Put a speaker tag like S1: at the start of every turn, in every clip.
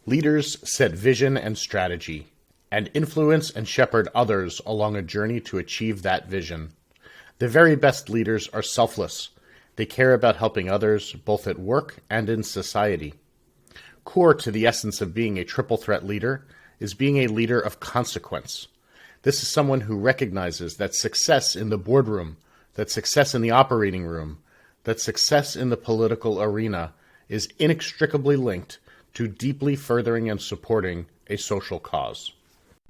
S1: Leaders set vision and strategy, and influence and shepherd others along a journey to achieve that vision. The very best leaders are selfless. They care about helping others, both at work and in society. Core to the essence of being a triple threat leader is being a leader of consequence. This is someone who recognizes that success in the boardroom, that success in the operating room, that success in the political arena is inextricably linked to deeply furthering and supporting a social cause.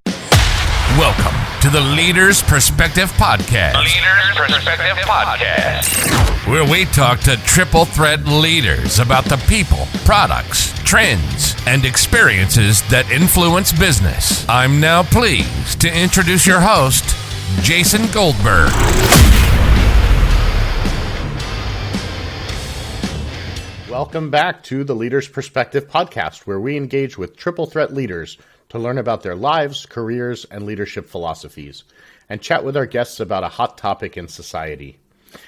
S2: Welcome to the Leaders Perspective Podcast. Leaders Perspective Podcast, where we talk to triple threat leaders about the people, products, trends, and experiences that influence business. I'm now pleased to introduce your host, Jason Goldberg.
S1: Welcome back to the Leaders Perspective Podcast, where we engage with triple threat leaders to learn about their lives, careers, and leadership philosophies, and chat with our guests about a hot topic in society.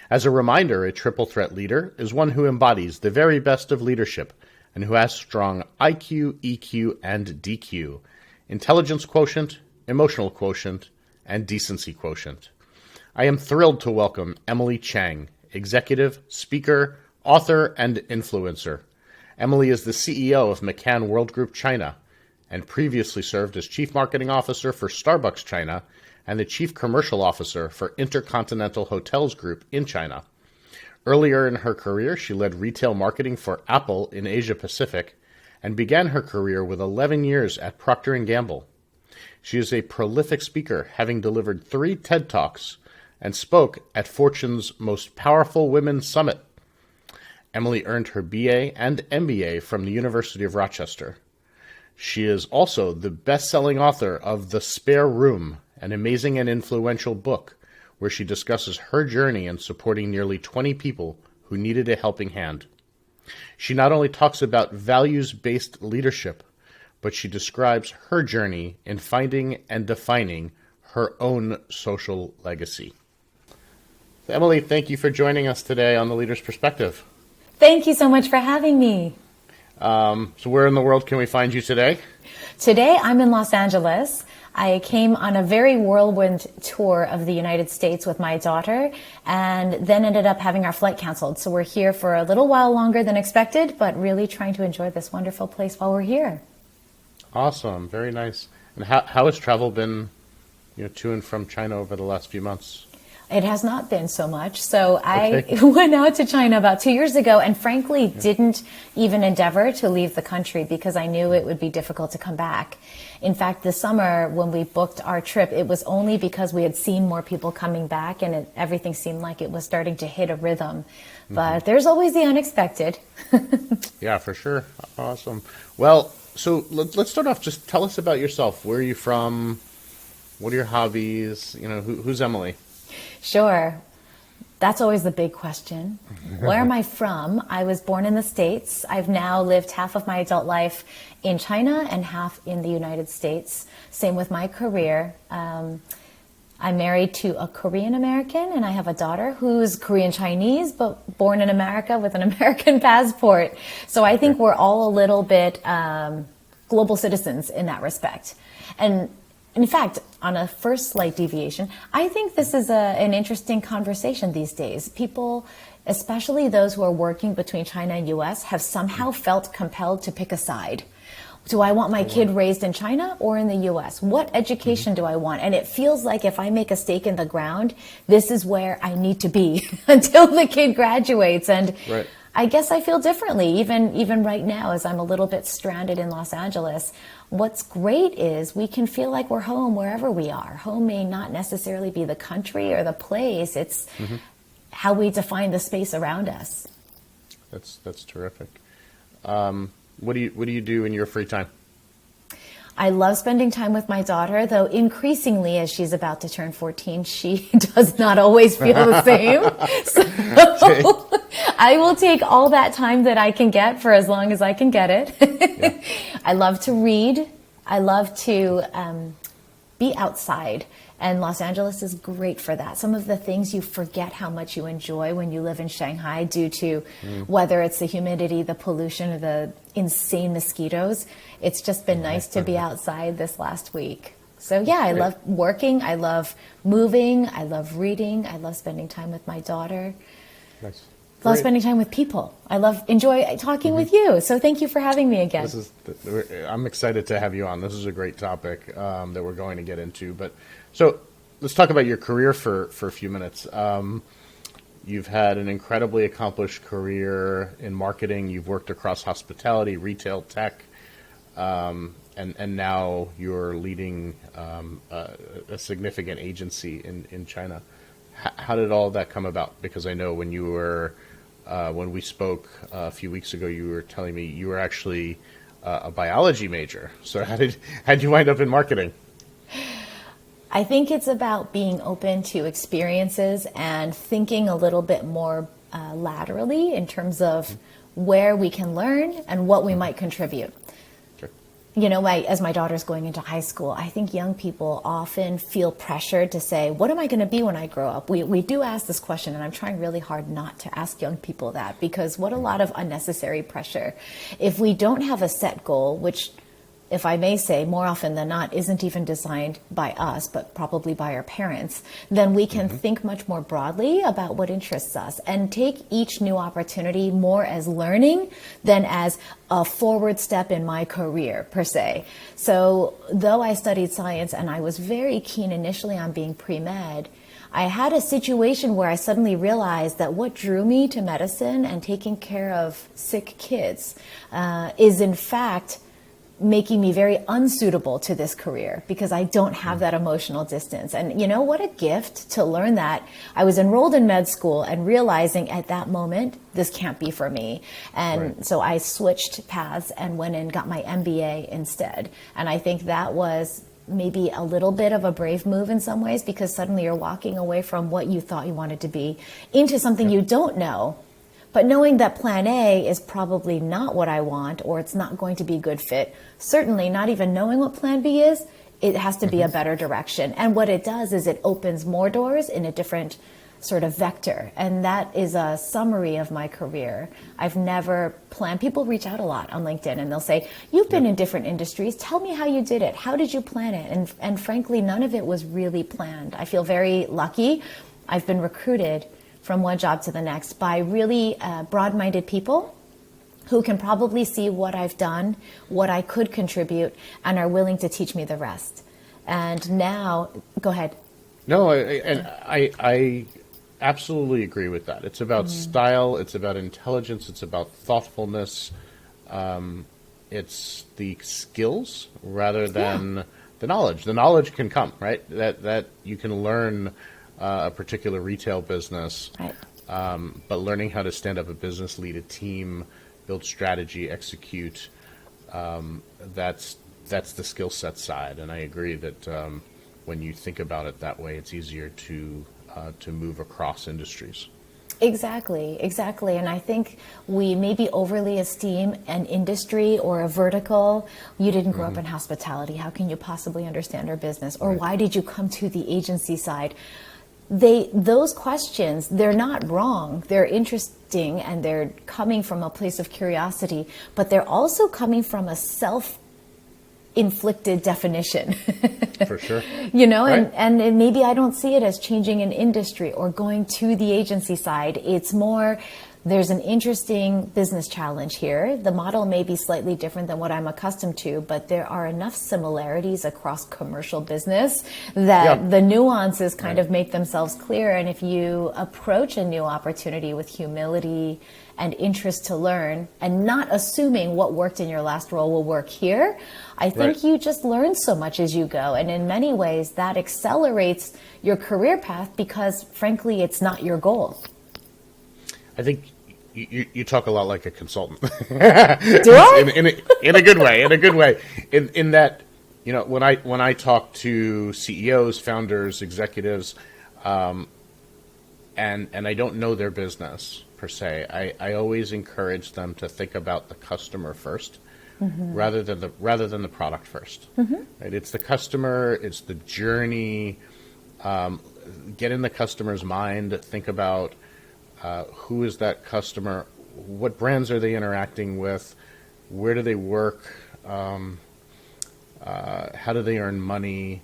S1: As a reminder, a triple threat leader is one who embodies the very best of leadership and who has strong IQ, EQ, and DQ, intelligence quotient, emotional quotient, and decency quotient. I am thrilled to welcome Emily Chang, executive, speaker, author, and influencer. Emily is the CEO of McCann World Group China and previously served as Chief Marketing Officer for Starbucks China and the Chief Commercial Officer for Intercontinental Hotels Group in China. Earlier in her career, she led retail marketing for Apple in Asia Pacific and began her career with 11 years at Procter & Gamble. She is a prolific speaker, having delivered 3 TED Talks and spoke at Fortune's Most Powerful Women Summit. Emily earned her BA and MBA from the University of Rochester. She is also the best-selling author of The Spare Room, an amazing and influential book where she discusses her journey in supporting nearly 20 people who needed a helping hand. She not only talks about values-based leadership, but she describes her journey in finding and defining her own social legacy. Emily, thank you for joining us today on The Leader's Perspective.
S3: Thank you so much for having me.
S1: So where in the world can we find you today?
S3: Today, I'm in Los Angeles. I came on a very whirlwind tour of the United States with my daughter and then ended up having our flight canceled. So we're here for a little while longer than expected, but really trying to enjoy this wonderful place while we're here.
S1: Awesome. Very nice. And how has travel been, to and from China over the last few months?
S3: It has not been so much. So I went out to China about 2 years ago and frankly didn't even endeavor to leave the country because I knew it would be difficult to come back. In fact, this summer when we booked our trip, it was only because we had seen more people coming back and everything seemed like it was starting to hit a rhythm. But there's always the unexpected.
S1: Yeah, for sure. Awesome. Well, so let's start off. Just tell us about yourself. Where are you from? What are your hobbies? Who's Emily?
S3: Sure. That's always the big question. Where am I from? I was born in the States. I've now lived half of my adult life in China and half in the United States. Same with my career. I'm married to a Korean American and I have a daughter who's Korean Chinese, but born in America with an American passport. So I think we're all a little bit global citizens in that respect. And in fact, on a first slight deviation, I think this is an interesting conversation these days. People, especially those who are working between China and U.S., have somehow felt compelled to pick a side. Do I want my kid raised in China or in the U.S.? What education do I want? And it feels like if I make a stake in the ground, this is where I need to be until the kid graduates. And
S1: right.
S3: I guess I feel differently, even right now as I'm a little bit stranded in Los Angeles. What's great is we can feel like we're home wherever we are. Home may not necessarily be the country or the place. It's how we define the space around us.
S1: That's terrific. What do you do in your free time?
S3: I love spending time with my daughter, though increasingly as she's about to turn 14, she does not always feel the same. So I will take all that time that I can get for as long as I can get it. I love to read. I love to be outside. And Los Angeles is great for that. Some of the things you forget how much you enjoy when you live in Shanghai due to whether it's the humidity, the pollution, or the insane mosquitoes. It's just been nice to be outside this last week. So yeah, I love working. I love moving. I love reading. I love spending time with my daughter.
S1: Nice.
S3: Love spending time with people. Enjoy talking with you. So thank you for having me again.
S1: I'm excited to have you on. This is a great topic that we're going to get into. But so let's talk about your career for a few minutes. You've had an incredibly accomplished career in marketing. You've worked across hospitality, retail, tech, and now you're leading a significant agency in China. How did all of that come about? Because I know when you were when we spoke a few weeks ago, you were telling me you were actually a biology major. So how'd you wind up in marketing?
S3: I think it's about being open to experiences and thinking a little bit more laterally in terms of where we can learn and what we might contribute. You know, as my daughter's going into high school, I think young people often feel pressured to say, what am I going to be when I grow up? We do ask this question, and I'm trying really hard not to ask young people that, because what a lot of unnecessary pressure. If we don't have a set goal, which, if I may say, more often than not, isn't even designed by us, but probably by our parents, then we can think much more broadly about what interests us and take each new opportunity more as learning than as a forward step in my career, per se. So though I studied science and I was very keen initially on being pre-med, I had a situation where I suddenly realized that what drew me to medicine and taking care of sick kids is in fact making me very unsuitable to this career because I don't have that emotional distance. And you know, what a gift to learn that. I was enrolled in med school and realizing at that moment, this can't be for me. And so I switched paths and went and got my MBA instead. And I think that was maybe a little bit of a brave move in some ways, because suddenly you're walking away from what you thought you wanted to be into something you don't know. But knowing that plan A is probably not what I want, or it's not going to be a good fit, certainly not even knowing what plan B is, it has to be a better direction. And what it does is it opens more doors in a different sort of vector. And that is a summary of my career. I've never planned. People reach out a lot on LinkedIn and they'll say, you've been in different industries. Tell me how you did it. How did you plan it? And frankly, none of it was really planned. I feel very lucky. I've been recruited from one job to the next by really broad-minded people who can probably see what I've done, what I could contribute, and are willing to teach me the rest. And now, go ahead.
S1: No, I absolutely agree with that. It's about style, it's about intelligence, it's about thoughtfulness. It's the skills rather than the knowledge. The knowledge can come, right? That you can learn a particular retail business,
S3: right.
S1: But learning how to stand up a business, lead a team, build strategy, execute, that's the skill set side. And I agree that when you think about it that way, it's easier to move across industries.
S3: Exactly. And I think we maybe overly esteem an industry or a vertical. You didn't grow up in hospitality. How can you possibly understand our business? Or why did you come to the agency side? Those questions, they're not wrong. They're interesting and they're coming from a place of curiosity, but they're also coming from a self-inflicted definition.
S1: For sure.
S3: You know,
S1: right.
S3: and maybe I don't see it as changing an industry or going to the agency side. It's more, there's an interesting business challenge here. The model may be slightly different than what I'm accustomed to, but there are enough similarities across commercial business that the nuances kind of make themselves clear. And if you approach a new opportunity with humility and interest to learn and not assuming what worked in your last role will work here, I think you just learn so much as you go. And in many ways that accelerates your career path because frankly, it's not your goal.
S1: I think you talk a lot like a consultant.
S3: Do I?
S1: In a good way. In that, you know, when I talk to CEOs, founders, executives, and I don't know their business per se, I always encourage them to think about the customer first, rather than the product first. Right? It's the customer, it's the journey. Get in the customer's mind. Think about who is that customer, what brands are they interacting with, where do they work, how do they earn money,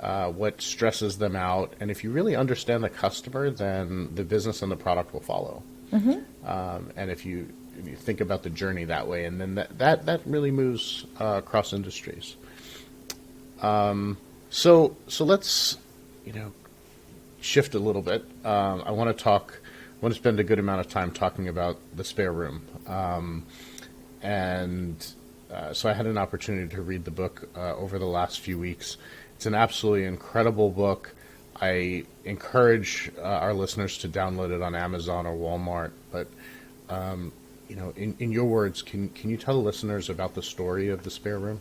S1: what stresses them out. And if you really understand the customer, then the business and the product will follow. And if you think about the journey that way, and then that really moves across industries. So let's shift a little bit. I want to spend a good amount of time talking about the spare room. So I had an opportunity to read the book over the last few weeks. It's an absolutely incredible book. I encourage our listeners to download it on Amazon or Walmart. But in your words, can you tell the listeners about the story of the spare room?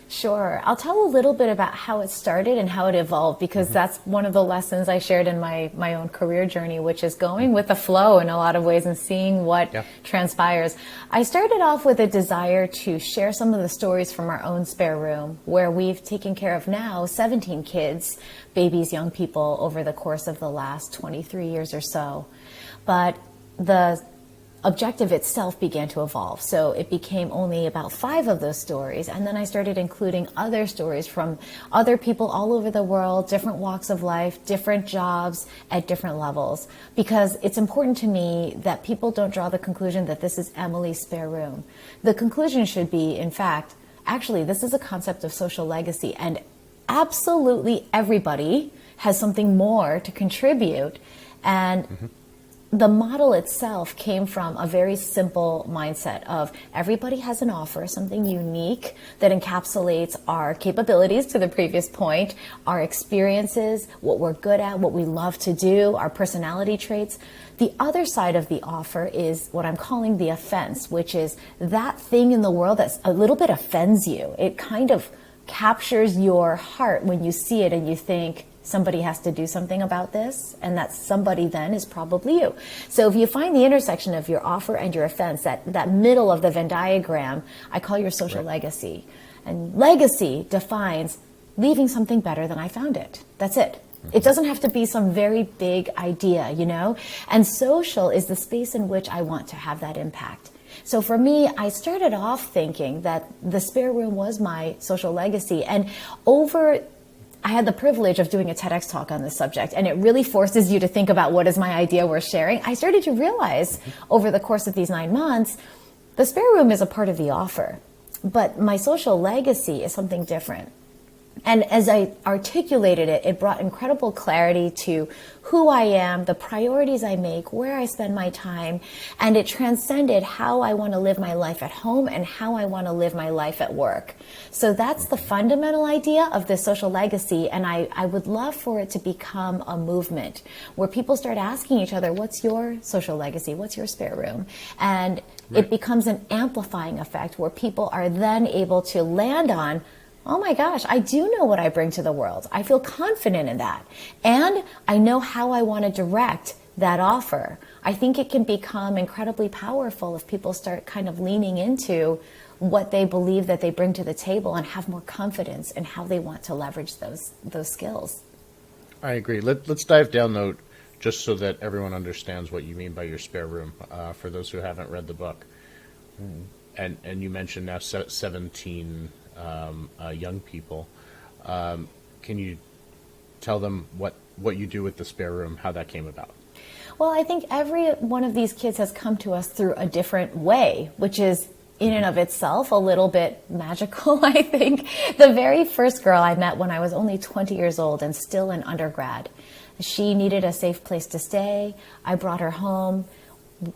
S3: Sure. I'll tell a little bit about how it started and how it evolved, because that's one of the lessons I shared in my own career journey, which is going with the flow in a lot of ways and seeing what transpires. I started off with a desire to share some of the stories from our own spare room, where we've taken care of now 17 kids, babies, young people, over the course of the last 23 years or so. But the objective itself began to evolve. So it became only about 5 of those stories. And then I started including other stories from other people all over the world, different walks of life, different jobs at different levels. Because it's important to me that people don't draw the conclusion that this is Emily's spare room. The conclusion should be, in fact, actually, this is a concept of social legacy. And absolutely everybody has something more to contribute. And the model itself came from a very simple mindset of everybody has an offer, something unique that encapsulates our capabilities, to the previous point, our experiences, what we're good at, what we love to do, our personality traits. The other side of the offer is what I'm calling the offense, which is that thing in the world that a little bit offends you. It kind of captures your heart when you see it and you think, somebody has to do something about this, and that somebody then is probably you. So if you find the intersection of your offer and your offense, that middle of the Venn diagram, I call your social legacy. And legacy defines leaving something better than I found it. That's it. It doesn't have to be some very big idea, And social is the space in which I want to have that impact. So for me, I started off thinking that the spare room was my social legacy. And I had the privilege of doing a TEDx talk on this subject, and it really forces you to think about what is my idea worth sharing. I started to realize over the course of these 9 months, the spare room is a part of the offer, but my social legacy is something different. And as I articulated it, it brought incredible clarity to who I am, the priorities I make, where I spend my time, and it transcended how I want to live my life at home and how I want to live my life at work. So that's the fundamental idea of the social legacy, and I would love for it to become a movement where people start asking each other, what's your social legacy? What's your spare room? And it becomes an amplifying effect where people are then able to land on, oh my gosh, I do know what I bring to the world. I feel confident in that. And I know how I want to direct that offer. I think it can become incredibly powerful if people start kind of leaning into what they believe that they bring to the table and have more confidence in how they want to leverage those skills.
S1: I agree. Let's dive down, though, just so that everyone understands what you mean by your spare room, for those who haven't read the book. And you mentioned now 17 young people. Can you tell them what you do with the spare room, how that came about?
S3: Well, I think every one of these kids has come to us through a different way, which is in and of itself a little bit magical, I think. The very first girl I met when I was only 20 years old and still in undergrad, she needed a safe place to stay. I brought her home.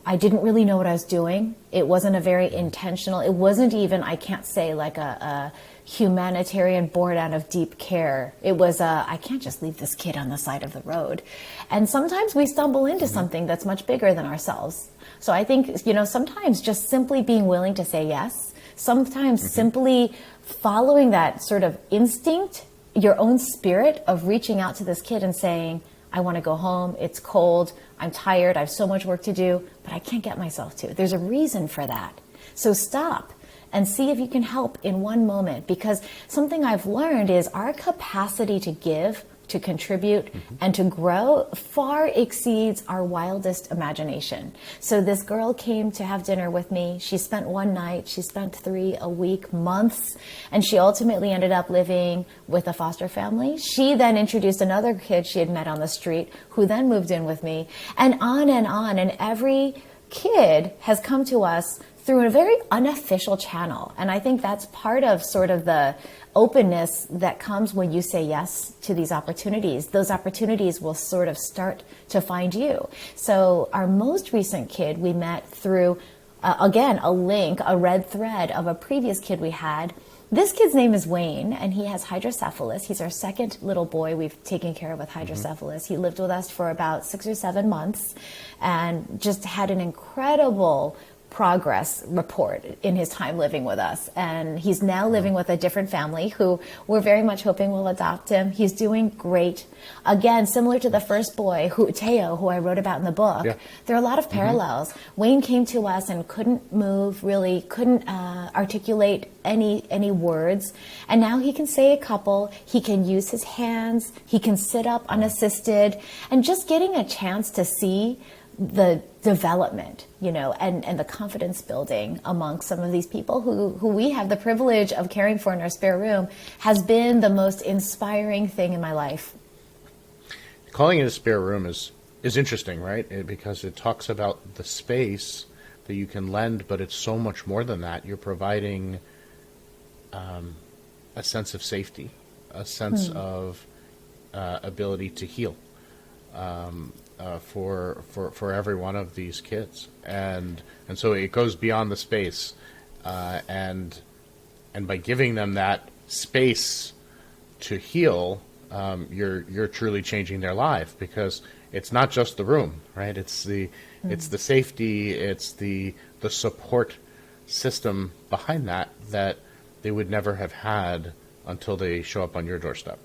S3: I didn't really know what I was doing. It wasn't a very intentional, it wasn't even, I can't say like a humanitarian born out of deep care. It was I can't just leave this kid on the side of the road. And sometimes we stumble into something that's much bigger than ourselves. So I think, sometimes just simply being willing to say yes, sometimes simply following that sort of instinct, your own spirit of reaching out to this kid and saying, I want to go home, it's cold, I'm tired, I have so much work to do, but I can't get myself to. There's a reason for that. So stop and see if you can help in one moment. Because something I've learned is our capacity to give, to contribute, and to grow far exceeds our wildest imagination. So this girl came to have dinner with me. She spent one night, she spent 3 a week, months, and she ultimately ended up living with a foster family. She then introduced another kid she had met on the street, who then moved in with me, and on and on. And every kid has come to us through a very unofficial channel. And I think that's part of sort of the openness that comes when you say yes to these opportunities. Those opportunities will sort of start to find you. So our most recent kid we met through, again, a link, a red thread of a previous kid we had. This kid's name is Wayne, and he has hydrocephalus. He's our second little boy we've taken care of with hydrocephalus. He lived with us for about 6 or 7 months and just had an incredible progress report in his time living with us. And he's now living with a different family who we're very much hoping will adopt him. He's doing great. Again, similar to the first boy, Teo, who I wrote about in the book, there are a lot of parallels. Wayne came to us and couldn't move, really couldn't articulate any words. And now he can say a couple, he can use his hands, he can sit up unassisted, and just getting a chance to see the development, and the confidence building among some of these people who we have the privilege of caring for in our spare room has been the most inspiring thing in my life.
S1: Calling it a spare room is interesting, right? Because it talks about the space that you can lend, but it's so much more than that. You're providing a sense of safety, a sense of ability to heal. For every one of these kids, and so it goes beyond the space, and by giving them that space to heal, you're truly changing their life, because it's not just the room, right? It's the safety, it's the support system behind that they would never have had until they show up on your doorstep.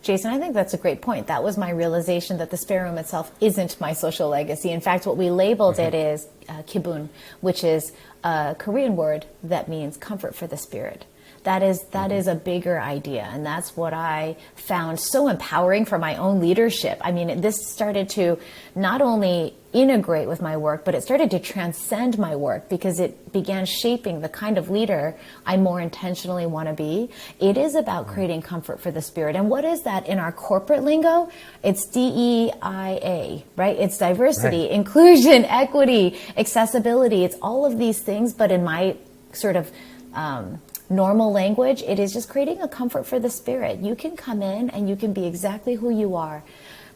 S3: Jason, I think that's a great point. That was my realization that the spare room itself isn't my social legacy. In fact, what we labeled it is kibun, which is a Korean word that means comfort for the spirit. That is a bigger idea, and that's what I found so empowering for my own leadership. I mean, this started to not only integrate with my work, but it started to transcend my work, because it began shaping the kind of leader I more intentionally want to be. It is about creating comfort for the spirit. And what is that in our corporate lingo? It's DEIA, right? It's diversity, inclusion, equity, accessibility. It's all of these things, but in my sort of normal language, it is just creating a comfort for the spirit. You can come in and you can be exactly who you are.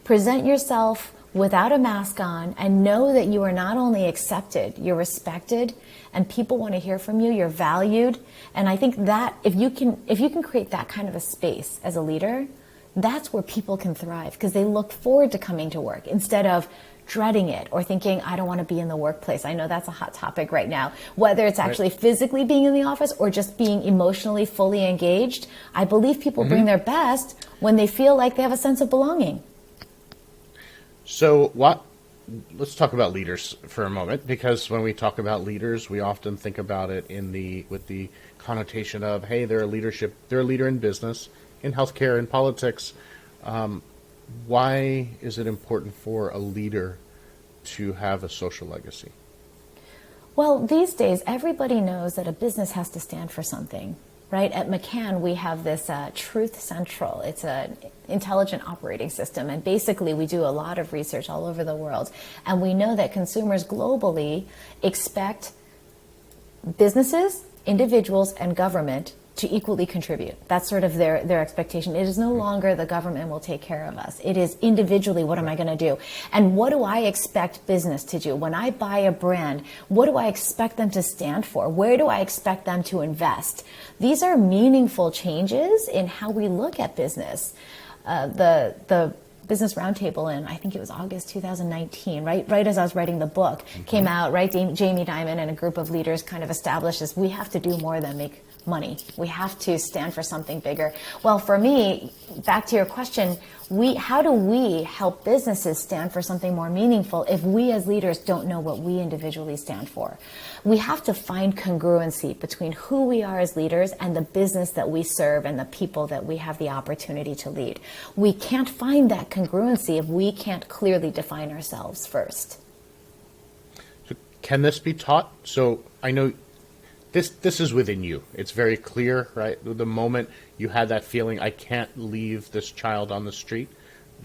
S3: Present yourself without a mask on, and know that you are not only accepted, you're respected, and people want to hear from you, you're valued. And I think that if you can create that kind of a space as a leader, that's where people can thrive, because they look forward to coming to work instead of dreading it or thinking, I don't want to be in the workplace. I know that's a hot topic right now, whether it's actually physically being in the office or just being emotionally fully engaged. I believe people bring their best when they feel like they have a sense of belonging.
S1: So let's talk about leaders for a moment, because when we talk about leaders, we often think about it with the connotation of, hey, they're a leader in business, in healthcare, in politics. Why is it important for a leader to have a social legacy?
S3: Well, these days, everybody knows that a business has to stand for something, right? At McCann, we have this Truth Central. It's an intelligent operating system. And basically, we do a lot of research all over the world. And we know that consumers globally expect businesses, individuals, and government to equally contribute. That's sort of their expectation. It is no longer the government will take care of us. It is individually, what am I going to do? And what do I expect business to do? When I buy a brand, what do I expect them to stand for? Where do I expect them to invest? These are meaningful changes in how we look at business. The Business Roundtable in, I think it was August 2019, right as I was writing the book, came out, right? Jamie Dimon and a group of leaders kind of established this. We have to do more than make money. We have to stand for something bigger. Well, for me, back to your question, how do we help businesses stand for something more meaningful if we as leaders don't know what we individually stand for? We have to find congruency between who we are as leaders and the business that we serve and the people that we have the opportunity to lead. We can't find that congruency if we can't clearly define ourselves first.
S1: So can this be taught? So I know this is within you. It's very clear, right? The moment you had that feeling, I can't leave this child on the street,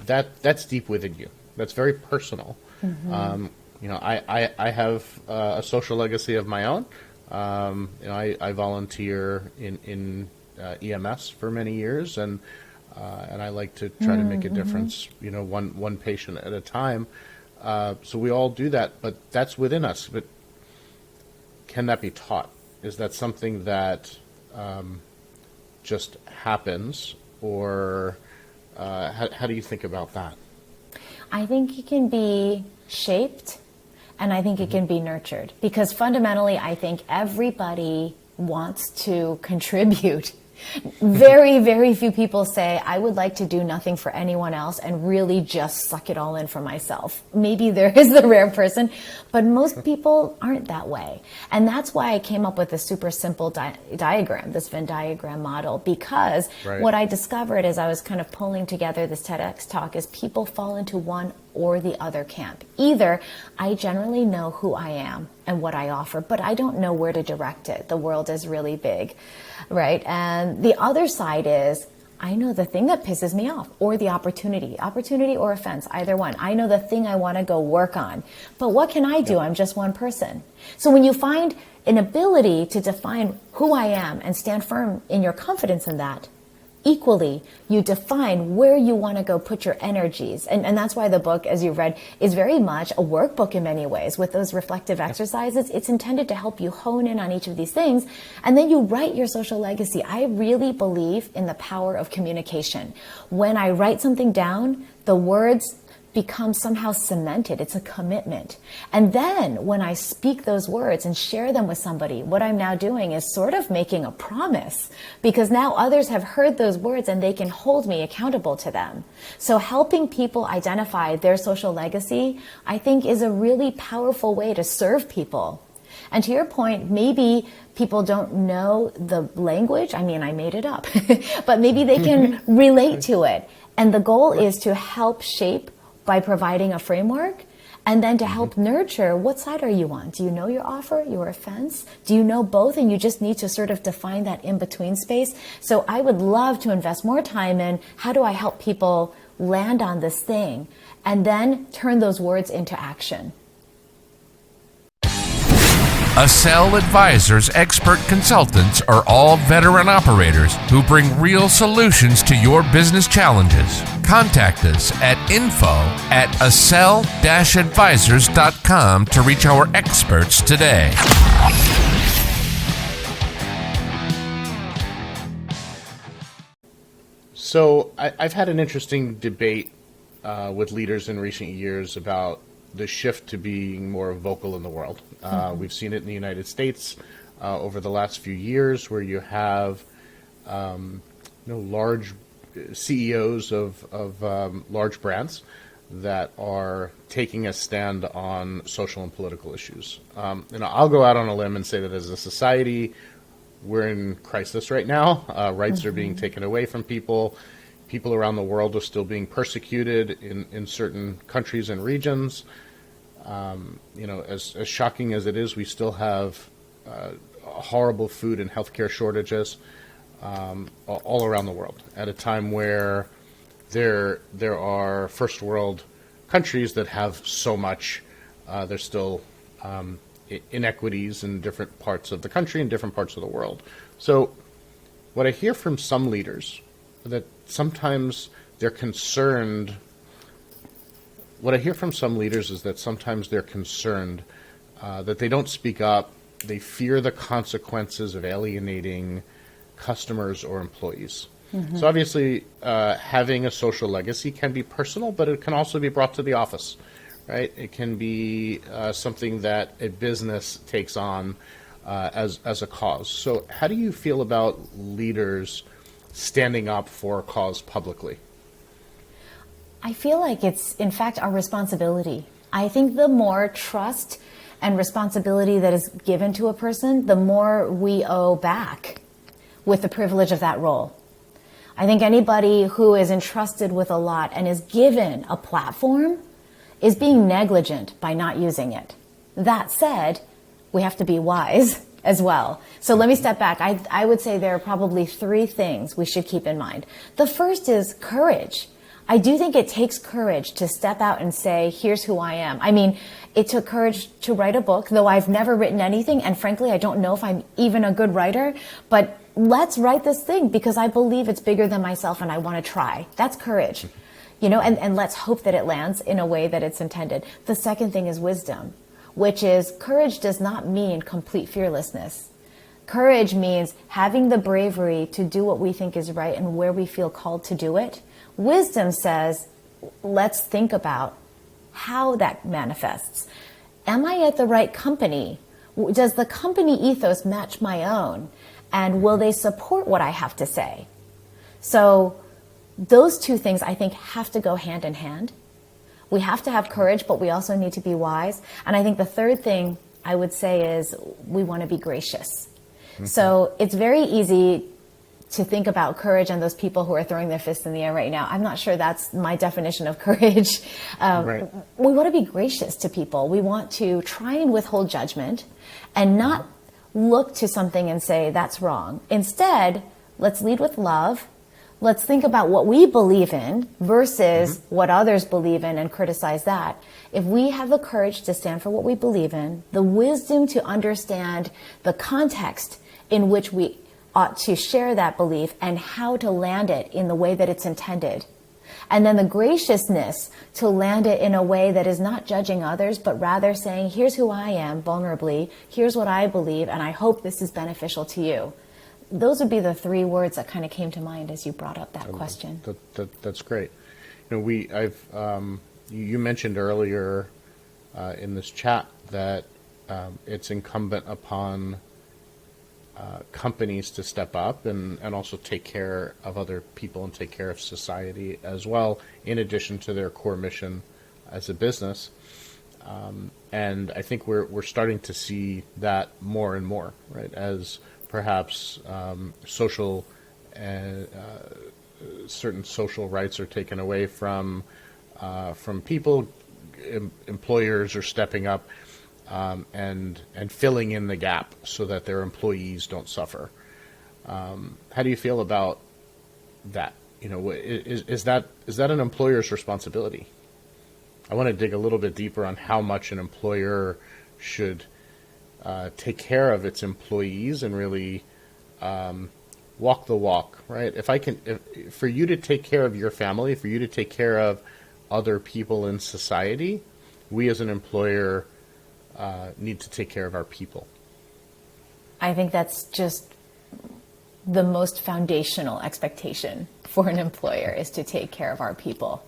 S1: that's deep within you. That's very personal. Mm-hmm. I have a social legacy of my own. I volunteer in EMS for many years, and I like to try to make a difference, one patient at a time. So we all do that, but that's within us. But can that be taught? Is that something that just happens, or how do you think about that?
S3: I think it can be shaped, and I think it can be nurtured, because fundamentally I think everybody wants to contribute. Very, very few people say, I would like to do nothing for anyone else and really just suck it all in for myself. Maybe there is the rare person, but most people aren't that way. And that's why I came up with this super simple diagram, this Venn diagram model, because what I discovered as I was kind of pulling together this TEDx talk is people fall into one or the other camp. Either I generally know who I am and what I offer, but I don't know where to direct it. The world is really big, right? And the other side is, I know the thing that pisses me off, or the opportunity or offense, either one. I know the thing I want to go work on, but what can I do? I'm just one person. So when you find an ability to define who I am and stand firm in your confidence in that, equally, you define where you want to go put your energies. And that's why the book, as you read, is very much a workbook in many ways. With those reflective exercises, it's intended to help you hone in on each of these things. And then you write your social legacy. I really believe in the power of communication. When I write something down, the words become somehow cemented. It's a commitment. And then when I speak those words and share them with somebody, what I'm now doing is sort of making a promise, because now others have heard those words and they can hold me accountable to them. So helping people identify their social legacy, I think, is a really powerful way to serve people. And to your point, maybe people don't know the language. I mean, I made it up, but maybe they can relate to it. And the goal is to help shape by providing a framework, and then to help nurture, what side are you on? Do you know your offer, your offense? Do you know both, and you just need to sort of define that in-between space? So I would love to invest more time in, how do I help people land on this thing, and then turn those words into action?
S2: Accel Advisors expert consultants are all veteran operators who bring real solutions to your business challenges. Contact us at info@accel-advisors.com to reach our experts today.
S1: So I've had an interesting debate with leaders in recent years about the shift to being more vocal in the world. We've seen it in the United States over the last few years, where you have large CEOs of large brands that are taking a stand on social and political issues. I'll go out on a limb and say that as a society, we're in crisis right now. Rights are being taken away from people. People around the world are still being persecuted in certain countries and regions. As shocking as it is, we still have horrible food and healthcare shortages all around the world at a time where there are first world countries that have so much. There's still inequities in different parts of the country and different parts of the world. So what I hear from some leaders, that sometimes they're concerned. What I hear from some leaders is that sometimes they're concerned that they don't speak up. They fear the consequences of alienating customers or employees. So obviously, having a social legacy can be personal, but it can also be brought to the office, right? It can be something that a business takes on as a cause. So how do you feel about leaders standing up for a cause publicly?
S3: I feel like it's, in fact, our responsibility. I think the more trust and responsibility that is given to a person, the more we owe back with the privilege of that role. I think anybody who is entrusted with a lot and is given a platform is being negligent by not using it. That said, we have to be wise as well. So let me step back. I would say there are probably 3 things we should keep in mind. The first is courage. I do think it takes courage to step out and say, here's who I am. I mean, it took courage to write a book, though I've never written anything. And frankly, I don't know if I'm even a good writer, but let's write this thing because I believe it's bigger than myself and I want to try. That's courage, and let's hope that it lands in a way that it's intended. The second thing is wisdom, which is courage does not mean complete fearlessness. Courage means having the bravery to do what we think is right and where we feel called to do it. Wisdom says, let's think about how that manifests. Am I at the right company? Does the company ethos match my own? And will they support what I have to say? So those 2 things I think have to go hand in hand. We have to have courage, but we also need to be wise. And I think the third thing I would say is we want to be gracious. Mm-hmm. So it's very easy to think about courage and those people who are throwing their fists in the air right now. I'm not sure that's my definition of courage.
S1: Right.
S3: We want to be gracious to people. We want to try and withhold judgment and not look to something and say, that's wrong. Instead, let's lead with love. Let's think about what we believe in versus what others believe in and criticize that. If we have the courage to stand for what we believe in, the wisdom to understand the context in which we ought to share that belief and how to land it in the way that it's intended. And then the graciousness to land it in a way that is not judging others, but rather saying, here's who I am vulnerably, here's what I believe, and I hope this is beneficial to you. Those would be the 3 words that kind of came to mind as you brought up that question.
S1: That's great. You mentioned earlier in this chat that it's incumbent upon companies to step up and also take care of other people and take care of society as well, in addition to their core mission as a business. And I think we're starting to see that more and more, right? As perhaps certain social rights are taken away from people, employers are stepping up and filling in the gap so that their employees don't suffer. How do you feel about that? Is that an employer's responsibility? I want to dig a little bit deeper on how much an employer should take care of its employees and really walk the walk, right? For you to take care of your family, for you to take care of other people in society, we as an employer need to take care of our people.
S3: I think that's just the most foundational expectation for an employer is to take care of our people.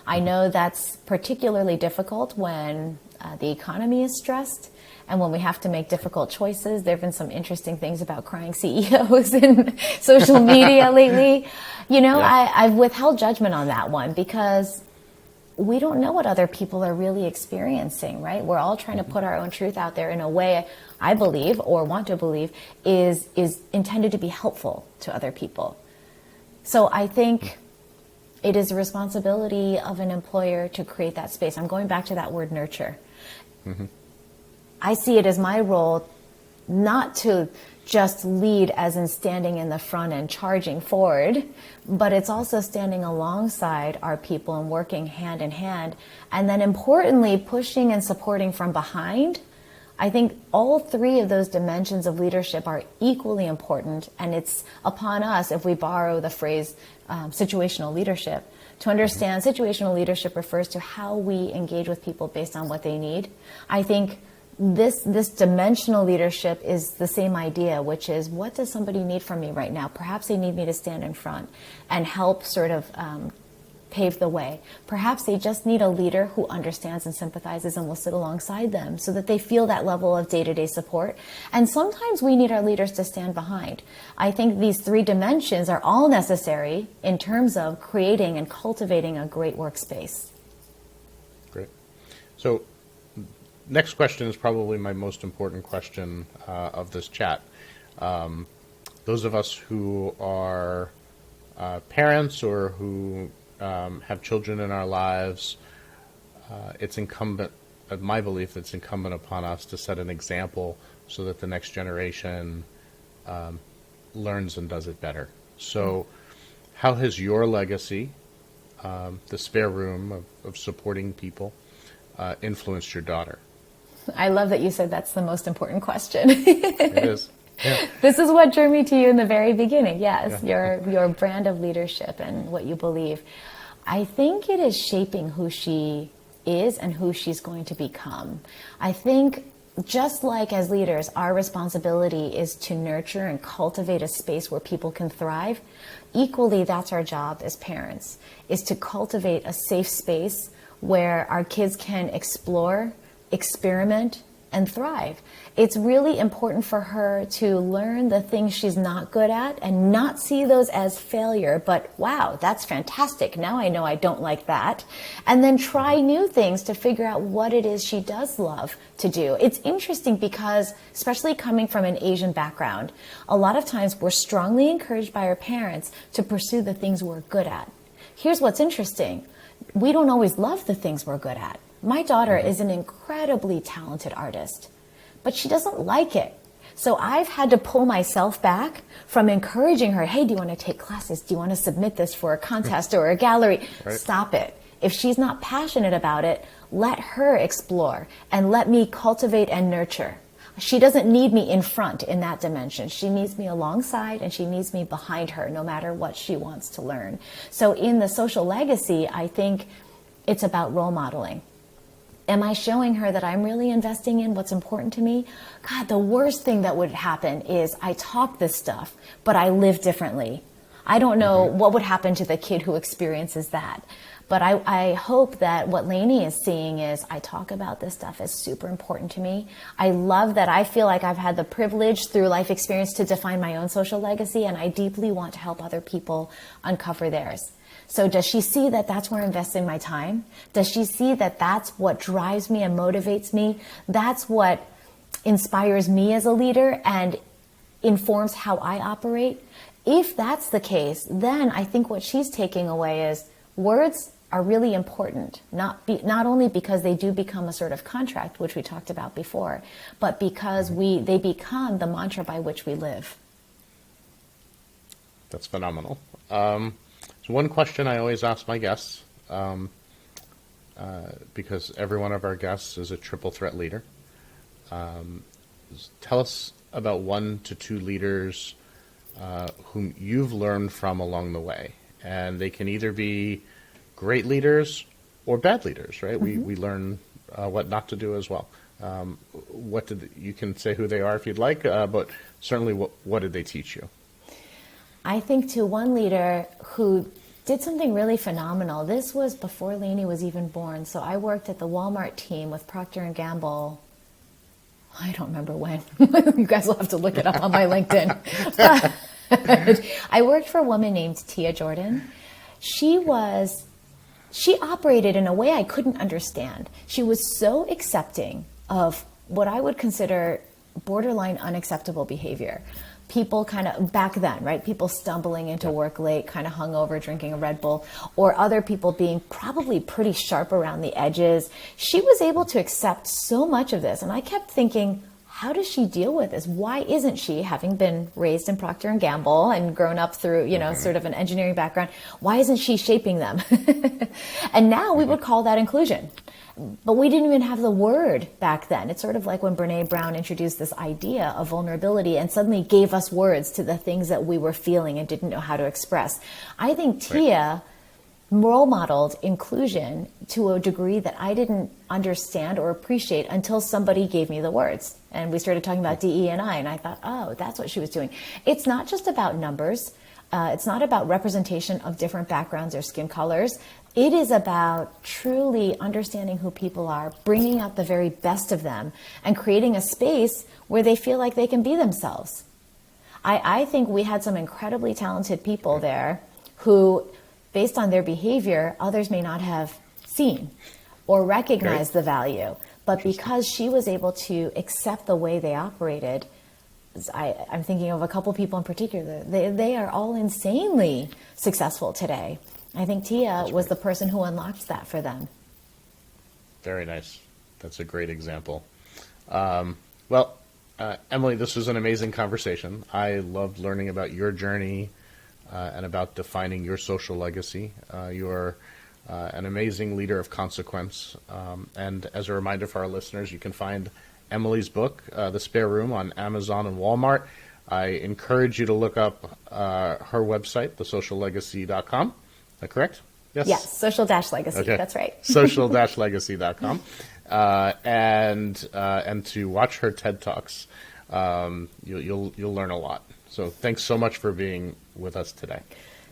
S3: I know that's particularly difficult when the economy is stressed and when we have to make difficult choices. There have been some interesting things about crying CEOs in social media lately. I've withheld judgment on that one because we don't know what other people are really experiencing, right? We're all trying to put our own truth out there in a way I believe or want to believe is intended to be helpful to other people. So I think it is a responsibility of an employer to create that space. I'm going back to that word nurture. Mm-hmm. I see it as my role not to just lead as in standing in the front and charging forward, but it's also standing alongside our people and working hand in hand. And then importantly, pushing and supporting from behind. I think all 3 of those dimensions of leadership are equally important. And it's upon us, if we borrow the phrase situational leadership, to understand situational leadership refers to how we engage with people based on what they need. I think this dimensional leadership is the same idea, which is what does somebody need from me right now? Perhaps they need me to stand in front and help sort of pave the way. Perhaps they just need a leader who understands and sympathizes and will sit alongside them so that they feel that level of day-to-day support. And sometimes we need our leaders to stand behind. I think these 3 dimensions are all necessary in terms of creating and cultivating a great workspace.
S1: Great. So next question is probably my most important question of this chat. Those of us who are parents or who have children in our lives, it's incumbent, my belief, it's incumbent upon us to set an example so that the next generation learns and does it better. So how has your legacy, the spare room of supporting people, influenced your daughter?
S3: I love that you said that's the most important question.
S1: It is. Yeah.
S3: This is what drew me to you in the very beginning. Yes, yeah. your brand of leadership and what you believe. I think it is shaping who she is and who she's going to become. I think just like as leaders, our responsibility is to nurture and cultivate a space where people can thrive. Equally, that's our job as parents, is to cultivate a safe space where our kids can explore, experiment, and thrive. It's really important for her to learn the things she's not good at and not see those as failure, but wow, that's fantastic. Now I know I don't like that. And then try new things to figure out what it is she does love to do. It's interesting because, especially coming from an Asian background, a lot of times we're strongly encouraged by our parents to pursue the things we're good at. Here's what's interesting. We don't always love the things we're good at. My daughter is an incredibly talented artist, but she doesn't like it. So I've had to pull myself back from encouraging her, hey, do you want to take classes? Do you want to submit this for a contest or a gallery? Right. Stop it. If she's not passionate about it, let her explore and let me cultivate and nurture. She doesn't need me in front in that dimension. She needs me alongside and she needs me behind her no matter what she wants to learn. So in the social legacy, I think it's about role modeling. Am I showing her that I'm really investing in what's important to me? God, the worst thing that would happen is I talk this stuff, but I live differently. I don't know what would happen to the kid who experiences that. But I hope that what Lainey is seeing is I talk about this stuff as super important to me. I love that I feel like I've had the privilege through life experience to define my own social legacy, and I deeply want to help other people uncover theirs. So does she see that that's where I'm investing my time? Does she see that that's what drives me and motivates me? That's what inspires me as a leader and informs how I operate? If that's the case, then I think what she's taking away is words are really important, not only because they do become a sort of contract, which we talked about before, but because they become the mantra by which we live.
S1: That's phenomenal. So one question I always ask my guests, because every one of our guests is a triple threat leader. Tell us about 1 to 2 leaders whom you've learned from along the way. And they can either be great leaders or bad leaders, right? We learn what not to do as well. You can say who they are if you'd like, but certainly what did they teach you?
S3: I think to one leader who did something really phenomenal. This was before Lainey was even born. So I worked at the Walmart team with Procter & Gamble. I don't remember when. You guys will have to look it up on my LinkedIn. But I worked for a woman named Tia Jordan. She operated in a way I couldn't understand. She was so accepting of what I would consider borderline unacceptable behavior. People kind of, back then, right? People stumbling into work late, kind of hungover, drinking a Red Bull, or other people being probably pretty sharp around the edges. She was able to accept so much of this. And I kept thinking, how does she deal with this? Why isn't she, having been raised in Procter & Gamble and grown up through, sort of an engineering background, why isn't she shaping them? And now we would call that inclusion. But we didn't even have the word back then. It's sort of like when Brene Brown introduced this idea of vulnerability and suddenly gave us words to the things that we were feeling and didn't know how to express. I think Tia role modeled inclusion to a degree that I didn't understand or appreciate until somebody gave me the words. And we started talking about DE&I, and I thought, oh, that's what she was doing. It's not just about numbers. It's not about representation of different backgrounds or skin colors. It is about truly understanding who people are, bringing out the very best of them, and creating a space where they feel like they can be themselves. I think we had some incredibly talented people there who, based on their behavior, others may not have seen or recognized the value. But because she was able to accept the way they operated, I'm thinking of a couple people in particular. They are all insanely successful today. I think Tia was the person who unlocked that for them.
S1: Very nice. That's a great example. Emily, this was an amazing conversation. I loved learning about your journey and about defining your social legacy. You're an amazing leader of consequence. And as a reminder for our listeners, you can find Emily's book, The Spare Room, on Amazon and Walmart. I encourage you to look up her website, thesociallegacy.com. Is that correct?
S3: Yes, social-legacy. Okay. That's right.
S1: social-legacy.com. And to watch her TED Talks. You'll learn a lot. So thanks so much for being with us today.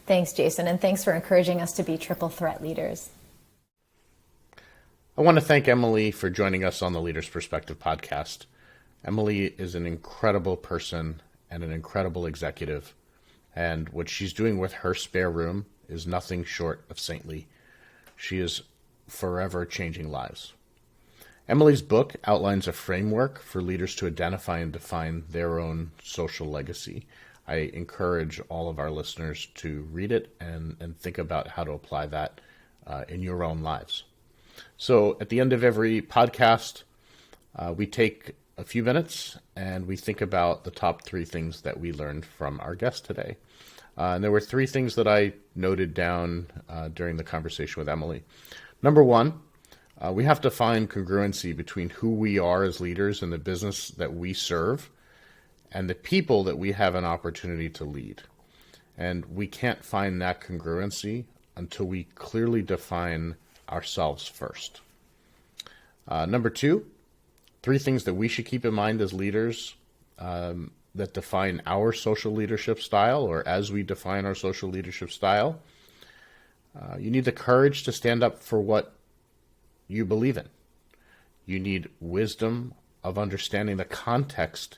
S3: Thanks, Jason, and thanks for encouraging us to be triple threat leaders.
S1: I want to thank Emily for joining us on the Leader's Perspective podcast. Emily is an incredible person and an incredible executive, and what she's doing with her spare room is nothing short of saintly. She is forever changing lives. Emily's book outlines a framework for leaders to identify and define their own social legacy. I encourage all of our listeners to read it and think about how to apply that in your own lives. So at the end of every podcast, we take a few minutes and we think about the top 3 things that we learned from our guest today. And there were 3 things that I noted down during the conversation with Emily. Number 1, we have to find congruency between who we are as leaders in the business that we serve and the people that we have an opportunity to lead. And we can't find that congruency until we clearly define ourselves first. Number 2, 3 things that we should keep in mind as leaders that define our social leadership style, or as we define our social leadership style. You need the courage to stand up for what you believe in. You need wisdom of understanding the context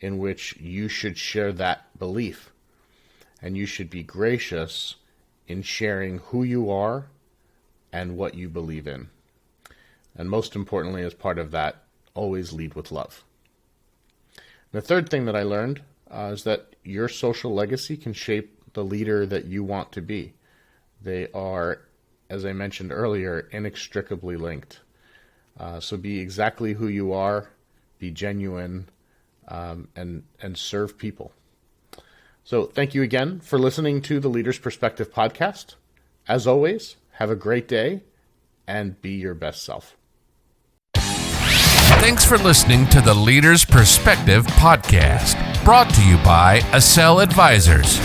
S1: in which you should share that belief. And you should be gracious in sharing who you are and what you believe in. And most importantly, as part of that, always lead with love. The third thing that I learned is that your social legacy can shape the leader that you want to be. They are, as I mentioned earlier, inextricably linked. So be exactly who you are, be genuine, and serve people. So thank you again for listening to the Leader's Perspective podcast. As always, have a great day and be your best self.
S2: Thanks for listening to the Leader's Perspective podcast, brought to you by Accel Advisors.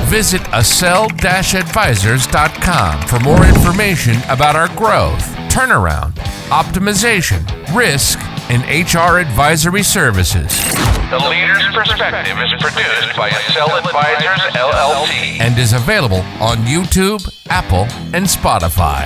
S2: Visit accel-advisors.com for more information about our growth, turnaround, optimization, risk, and HR advisory services.
S4: The Leader's Perspective is produced by Accel Advisors, LLC.
S2: And is available on YouTube, Apple, and Spotify.